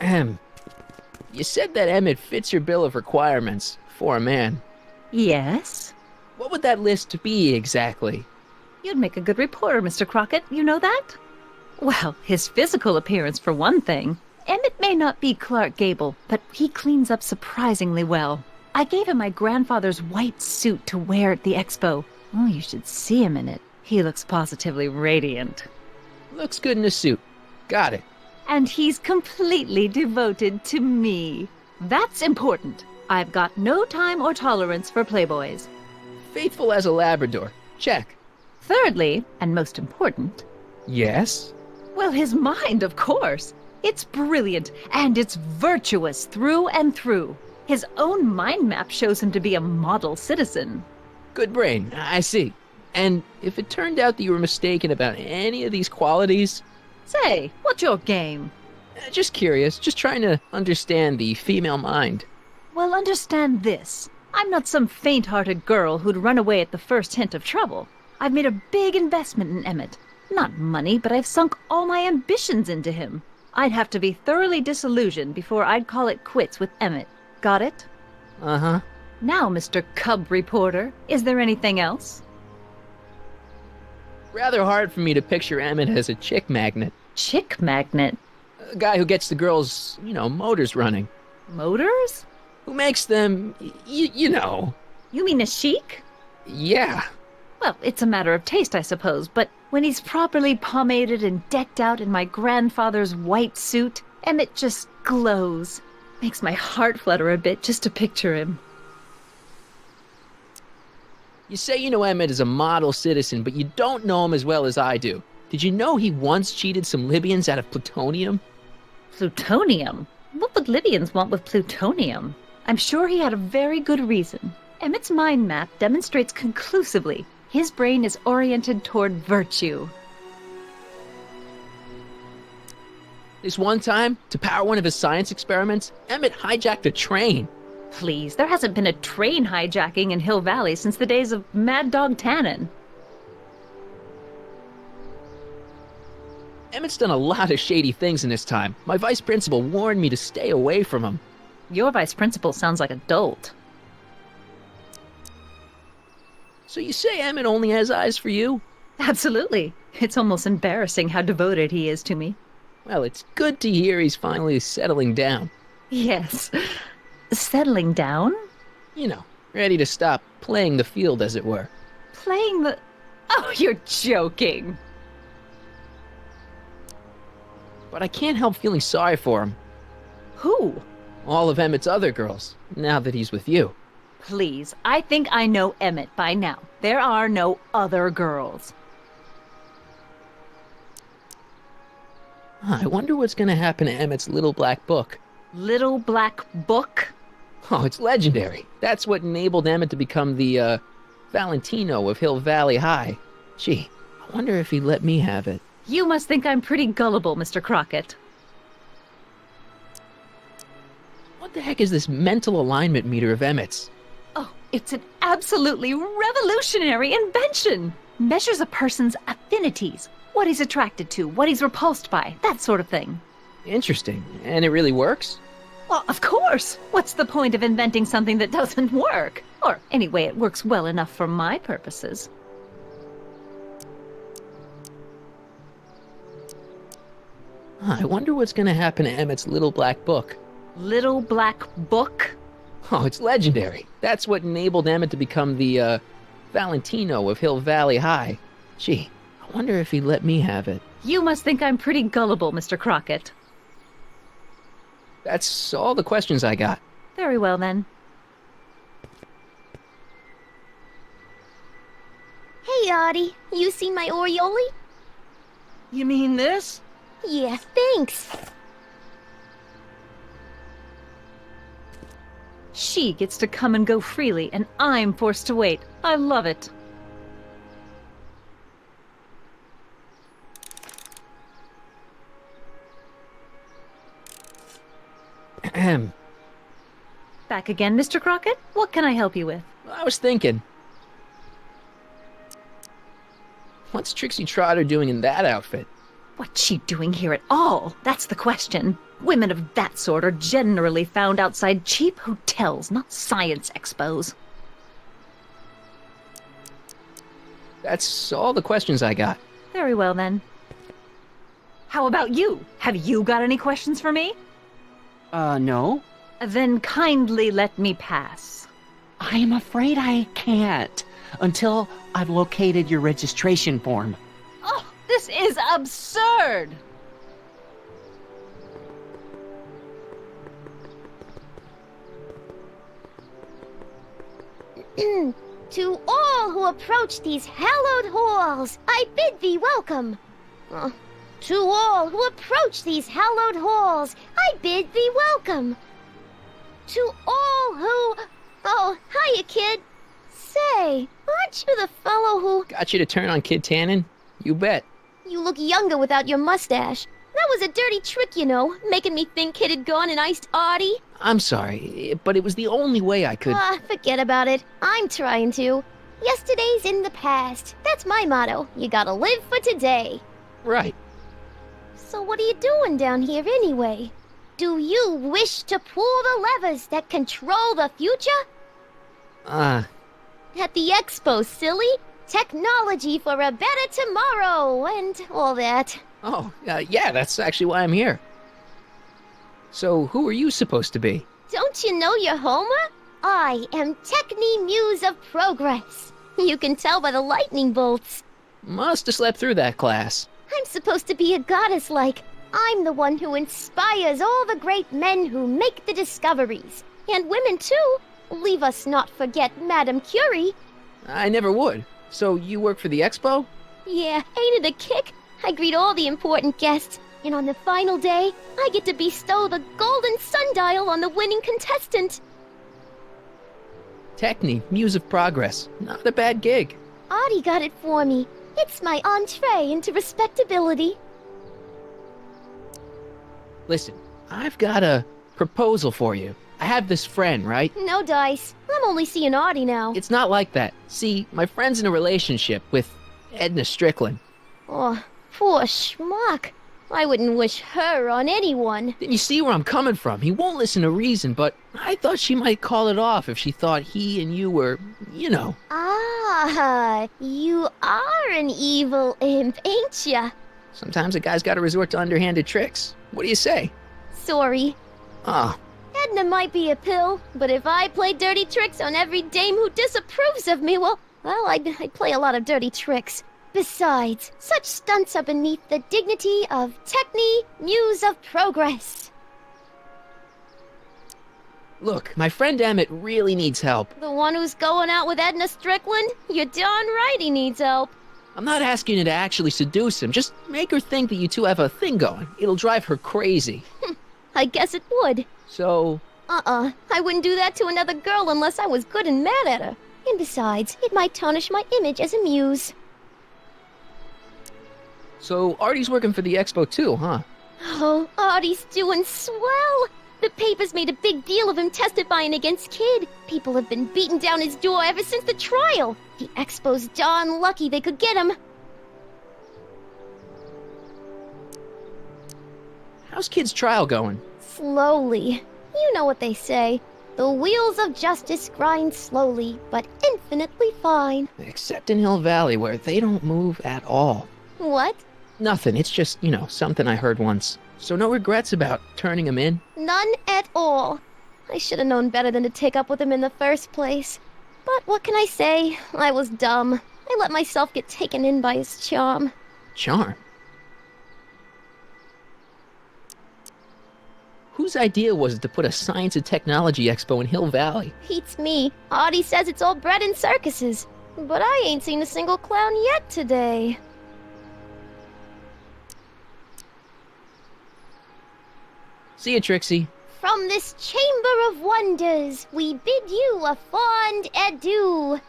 Ahem. You said that Emmett fits your bill of requirements for a man. Yes? What would that list be exactly? You'd make a good reporter, Mr. Crockett, you know that? Well, his physical appearance for one thing. Emmett may not be Clark Gable, but he cleans up surprisingly well. I gave him my grandfather's white suit to wear at the expo. Oh, you should see him in it. He looks positively radiant. Looks good in a suit. Got it. And he's completely devoted to me. That's important. I've got no time or tolerance for playboys. Faithful as a Labrador. Check. Thirdly, and most important, Yes? well, his mind, of course. It's brilliant, and it's virtuous through and through. His own mind map shows him to be a model citizen. Good brain. I see. And if it turned out that you were mistaken about any of these qualities, Say, what's your game? just curious, just trying to understand the female mind. Well, understand this. I'm not some faint-hearted girl who'd run away at the first hint of trouble. I've made a big investment in Emmett. Not money, but I've sunk all my ambitions into him. I'd have to be thoroughly disillusioned before I'd call it quits with Emmett. Got it? Uh-huh. Now, Mr. Cub Reporter, is there anything else? Rather hard for me to picture Emmett as a chick magnet. Chick magnet? A guy who gets the girls, motors running. Motors? Who makes them, you know. You mean a chic? Yeah. Well, it's a matter of taste, I suppose, but when he's properly pomaded and decked out in my grandfather's white suit, Emmett just glows. Makes my heart flutter a bit just to picture him. You say you know Emmett is a model citizen, but you don't know him as well as I do. Did you know he once cheated some Libyans out of plutonium? Plutonium? What would Libyans want with plutonium? I'm sure he had a very good reason. Emmett's mind map demonstrates conclusively his brain is oriented toward virtue. This one time, to power one of his science experiments, Emmett hijacked a train. Please, there hasn't been a train hijacking in Hill Valley since the days of Mad Dog Tannen. Emmett's done a lot of shady things in his time. My vice principal warned me to stay away from him. Your vice principal sounds like a dolt. So you say Emmett only has eyes for you? Absolutely. It's almost embarrassing how devoted he is to me. Well, it's good to hear he's finally settling down. Yes. Settling down? Ready to stop playing the field, as it were. Playing the... Oh, you're joking. But I can't help feeling sorry for him. Who? All of Emmett's other girls, now that he's with you. Please, I think I know Emmett by now. There are no other girls. I wonder what's gonna happen to Emmett's little black book. Little black book? Oh, it's legendary. That's what enabled Emmett to become the, Valentino of Hill Valley High. Gee, I wonder if he'd let me have it. You must think I'm pretty gullible, Mr. Crockett. What the heck is this mental alignment meter of Emmett's? Oh, it's an absolutely revolutionary invention. Measures a person's affinities, what he's attracted to, what he's repulsed by, that sort of thing. Interesting. And it really works? Well, of course. What's the point of inventing something that doesn't work? Or anyway, it works well enough for my purposes. I wonder what's gonna happen to Emmett's little black book. Little black book? Oh, it's legendary. That's what enabled Emmett to become the, Valentino of Hill Valley High. Gee, I wonder if he'd let me have it. You must think I'm pretty gullible, Mr. Crockett. That's all the questions I got. Very well, then. Hey, Audie, you see my Oriole? You mean this? Yeah, thanks. She gets to come and go freely, and I'm forced to wait. I love it. Ahem. Back again, Mr. Crockett? What can I help you with? I was thinking. What's Trixie Trotter doing in that outfit? What's she doing here at all? That's the question. Women of that sort are generally found outside cheap hotels, not science expos. That's all the questions I got. Very well, then. How about you? Have you got any questions for me? No. Then kindly let me pass. I am afraid I can't until I've located your registration form. Oh, this is absurd! To all who approach these hallowed halls, I bid thee welcome. To all who approach these hallowed halls, I bid thee welcome. To all who... Oh, hiya, kid. Say, aren't you the fellow who... Got you to turn on Kid Tannen? You bet. You look younger without your mustache. That was a dirty trick, you know, making me think Kid had gone and iced Artie. I'm sorry, but it was the only way I could... Forget about it. I'm trying to. Yesterday's in the past. That's my motto. You gotta live for today. Right. So what are you doing down here anyway? Do you wish to pull the levers that control the future? At the expo, silly. Technology for a better tomorrow and all that. Oh, yeah, that's actually why I'm here. So, who are you supposed to be? Don't you know your Homer? I am Techni Muse of Progress. You can tell by the lightning bolts. Must have slept through that class. I'm supposed to be a goddess like. I'm the one who inspires all the great men who make the discoveries. And women too. Leave us not forget Madame Curie. I never would. So, you work for the expo? Yeah, ain't it a kick? I greet all the important guests. And on the final day, I get to bestow the golden sundial on the winning contestant. Techni, Muse of Progress. Not a bad gig. Artie got it for me. It's my entree into respectability. Listen, I've got a proposal for you. I have this friend, right? No dice. I'm only seeing Artie now. It's not like that. See, my friend's in a relationship with Edna Strickland. Oh, poor schmuck. I wouldn't wish her on anyone. Then you see where I'm coming from. He won't listen to reason, but I thought she might call it off if she thought he and you were, you know. Ah, you are an evil imp, ain't ya? Sometimes a guy's gotta resort to underhanded tricks. What do you say? Sorry. Ah, Edna might be a pill, but if I play dirty tricks on every dame who disapproves of me, well, I'd play a lot of dirty tricks. Besides, such stunts are beneath the dignity of Techni, Muse of Progress. look, my friend Emmett really needs help. The one who's going out with Edna Strickland? You're darn right he needs help. I'm not asking you to actually seduce him. Just make her think that you two have a thing going. It'll drive her crazy. I guess it would. So... I wouldn't do that to another girl unless I was good and mad at her. And besides, it might tarnish my image as a muse. So Artie's working for the expo too, huh? Oh, Artie's doing swell. The papers made a big deal of him testifying against Kid. People have been beating down his door ever since the trial. The expo's darn lucky they could get him. How's Kid's trial going? Slowly. You know what they say. The wheels of justice grind slowly, but infinitely fine. Except in Hill Valley, where they don't move at all. What? Nothing, it's just, something I heard once. So no regrets about turning him in? None at all. I should have known better than to take up with him in the first place. But what can I say? I was dumb. I let myself get taken in by his charm. Charm? Whose idea was it to put a science and technology expo in Hill Valley? Beats me. Artie says it's all bred in circuses. But I ain't seen a single clown yet today. See you, Trixie. From this chamber of wonders, we bid you a fond adieu.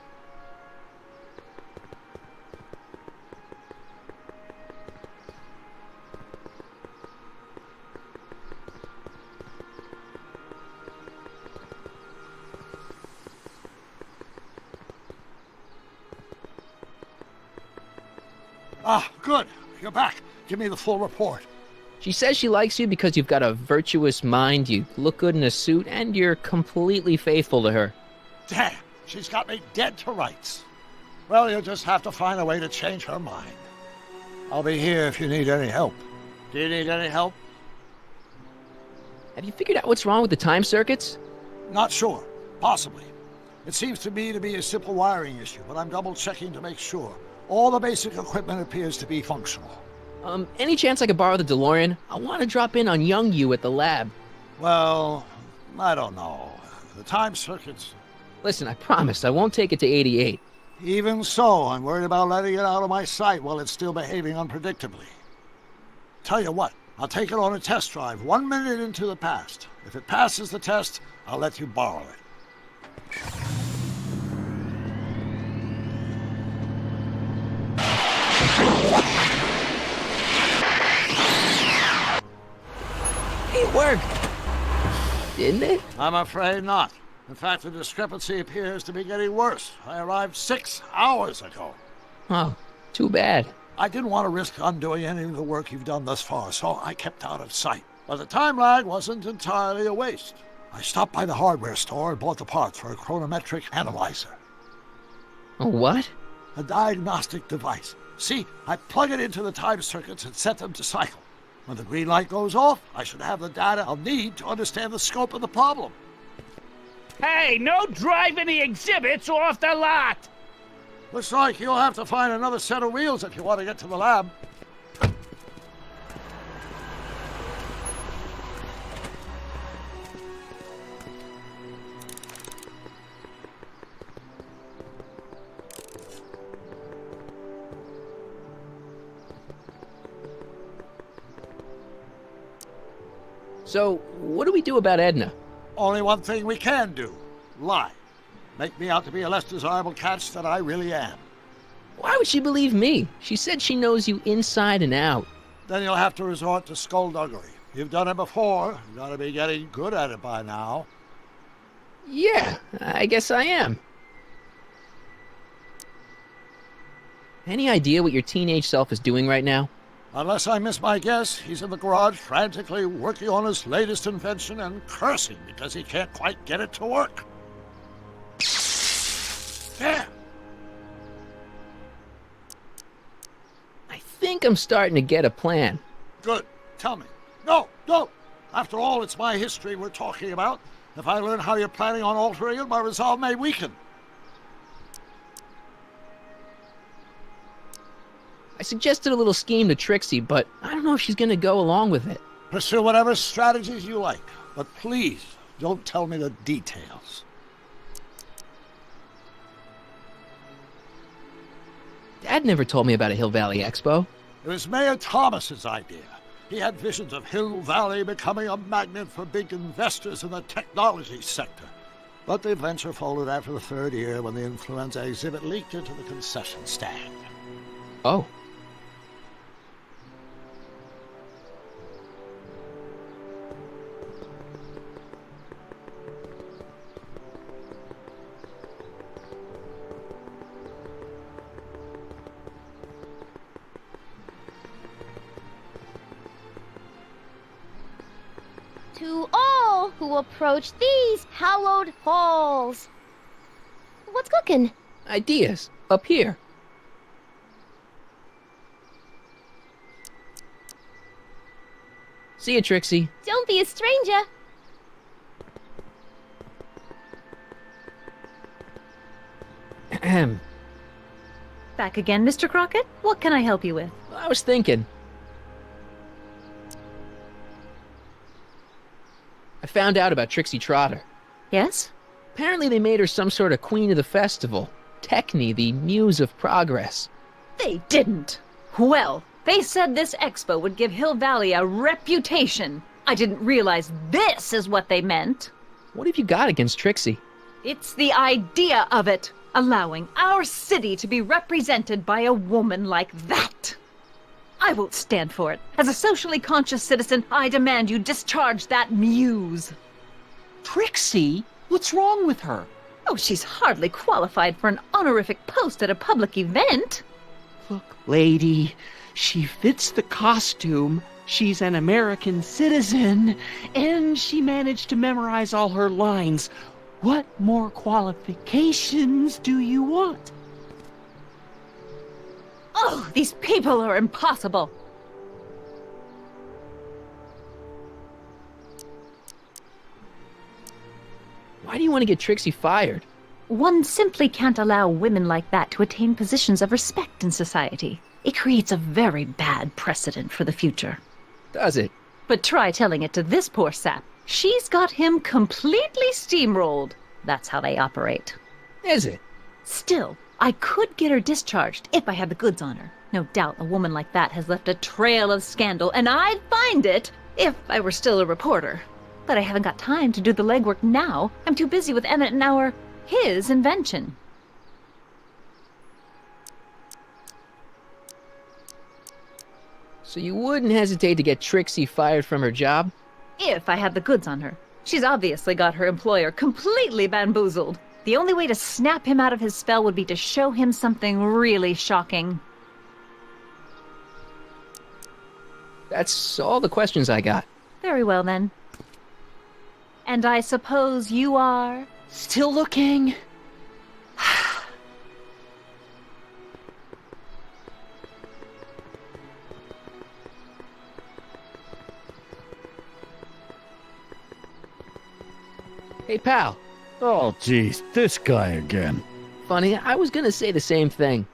Ah, good. You're back. Give me the full report. She says she likes you because you've got a virtuous mind, you look good in a suit, and you're completely faithful to her. Damn, she's got me dead to rights. Well, you'll just have to find a way to change her mind. I'll be here if you need any help. Do you need any help? Have you figured out what's wrong with the time circuits? Not sure. Possibly. It seems to me to be a simple wiring issue, but I'm double-checking to make sure. All the basic equipment appears to be functional. Any chance I could borrow the DeLorean? I want to drop in on young you at the lab. Well, I don't know. The time circuits... Listen, I promise I won't take it to 88. Even so, I'm worried about letting it out of my sight while it's still behaving unpredictably. Tell you what, I'll take it on a test drive 1 minute into the past. If it passes the test, I'll let you borrow it. It worked! Didn't it? I'm afraid not. In fact, the discrepancy appears to be getting worse. I arrived 6 hours ago. Oh, too bad. I didn't want to risk undoing any of the work you've done thus far, so I kept out of sight. But the time lag wasn't entirely a waste. I stopped by the hardware store and bought the parts for a chronometric analyzer. A what? A diagnostic device. See, I plug it into the time circuits and set them to cycle. When the green light goes off, I should have the data I'll need to understand the scope of the problem. Hey, no driving the exhibits off the lot! Looks like you'll have to find another set of wheels if you want to get to the lab. So, what do we do about Edna? Only one thing we can do. Lie. Make me out to be a less desirable catch than I really am. Why would she believe me? She said she knows you inside and out. Then you'll have to resort to skullduggery. You've done it before. You gotta be getting good at it by now. Yeah, I guess I am. Any idea what your teenage self is doing right now? Unless I miss my guess, he's in the garage frantically working on his latest invention and cursing because he can't quite get it to work. There! I think I'm starting to get a plan. Good. Tell me. No, don't! After all, it's my history we're talking about. If I learn how you're planning on altering it, my resolve may weaken. I suggested a little scheme to Trixie, but I don't know if she's gonna go along with it. Pursue whatever strategies you like, but please don't tell me the details. Dad never told me about a Hill Valley Expo. It was Mayor Thomas's idea. He had visions of Hill Valley becoming a magnet for big investors in the technology sector. But the venture folded after the third year when the influenza exhibit leaked into the concession stand. Oh. To all who approach these hallowed halls. What's cooking? Ideas. Up here. See you, Trixie. Don't be a stranger. Ahem. Back again, Mr. Crockett? What can I help you with? I was thinking. I found out about Trixie Trotter. Yes? Apparently they made her some sort of queen of the festival. Techne, the muse of progress. They didn't. Well, they said this expo would give Hill Valley a reputation. I didn't realize this is what they meant. What have you got against Trixie? It's the idea of it. Allowing our city to be represented by a woman like that. I won't stand for it. As a socially conscious citizen, I demand you discharge that muse. Trixie? What's wrong with her? Oh, she's hardly qualified for an honorific post at a public event. Look, lady, She fits the costume, she's an American citizen, and she managed to memorize all her lines. What more qualifications do you want? Oh, these people are impossible. Why do you want to get Trixie fired? One simply can't allow women like that to attain positions of respect in society. It creates a very bad precedent for the future. Does it? But try telling it to this poor sap. She's got him completely steamrolled. That's how they operate. Is it? Still, I could get her discharged if I had the goods on her. No doubt a woman like that has left a trail of scandal, and I'd find it if I were still a reporter. But I haven't got time to do the legwork now. I'm too busy with Emmett and his invention. So you wouldn't hesitate to get Trixie fired from her job? If I had the goods on her. She's obviously got her employer completely bamboozled. The only way to snap him out of his spell would be to show him something really shocking. That's all the questions I got. Very well, then. And I suppose you are? Still looking. Hey, pal. Oh, geez, this guy again. Funny, I was gonna say the same thing.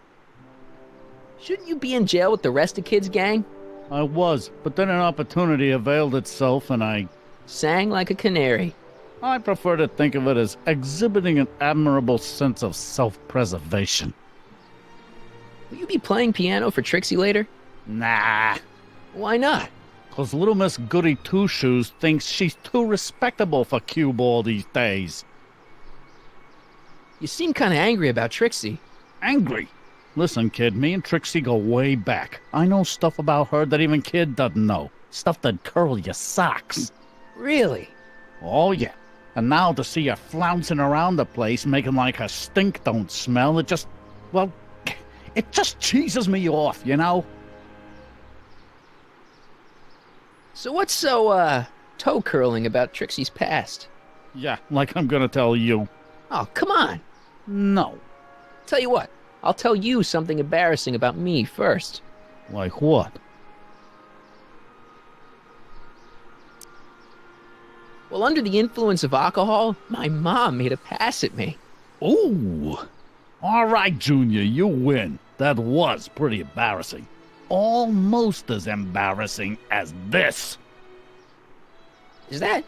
Shouldn't you be in jail with the rest of kids' gang? I was, but then an opportunity availed itself and I Sang like a canary. prefer to think of it as exhibiting an admirable sense of self-preservation. Will you be playing piano for Trixie later? Nah, Why not? 'cause little Miss Goody Two-Shoes thinks she's too respectable for cue ball these days. You seem kinda angry about Trixie. Angry. Listen, kid, me and Trixie go way back. I know stuff about her that even kid doesn't know. Stuff that'd curl your socks. Really? Oh, yeah. And now to see her flouncing around the place, making like her stink don't smell, it just cheeses me off, you know? So what's so, toe-curling about Trixie's past? Yeah, like I'm gonna tell you. Oh, come on. No. Tell you what, I'll tell you something embarrassing about me first. Like what? Well, under the influence of alcohol, my mom made a pass at me. Ooh. All right, Junior, you win. That was pretty embarrassing. Almost as embarrassing as this. Is that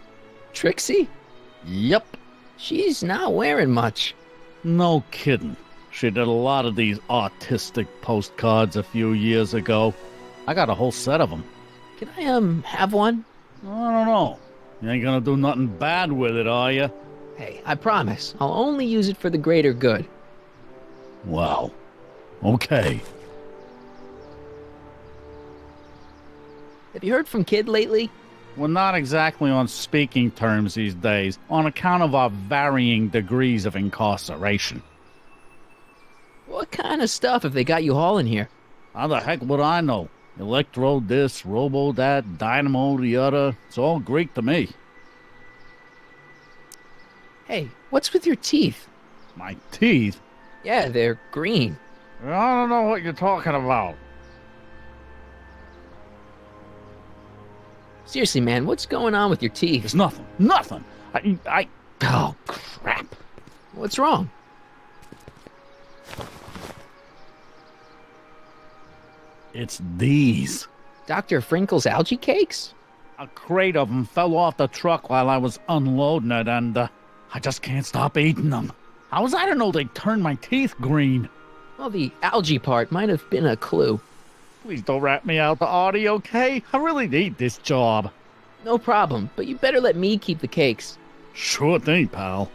Trixie? Yep. She's not wearing much. No kidding. She did a lot of these artistic postcards a few years ago. I got a whole set of them. Can I, have one? I don't know. You ain't gonna do nothing bad with it, are you? Hey, I promise. I'll only use it for the greater good. Wow. Okay. Have you heard from Kid lately? We're not exactly on speaking terms these days, on account of our varying degrees of incarceration. What kind of stuff have they got you hauling here? How the heck would I know? Electro this, robo that, dynamo the other. It's all Greek to me. Hey, what's with your teeth? My teeth? Yeah, they're green. I don't know what you're talking about. Seriously, man, what's going on with your teeth? It's nothing. Nothing. Oh, crap. What's wrong? It's these. Dr. Frinkle's algae cakes? A crate of them fell off the truck while I was unloading it, and I just can't stop eating them. How was I to know they'd turn my teeth green? Well, the algae part might have been a clue. Please don't rat me out, Artie, okay? I really need this job. No problem, but you better let me keep the cakes. Sure thing, pal.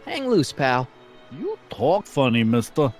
Hang loose, pal. You talk funny, mister.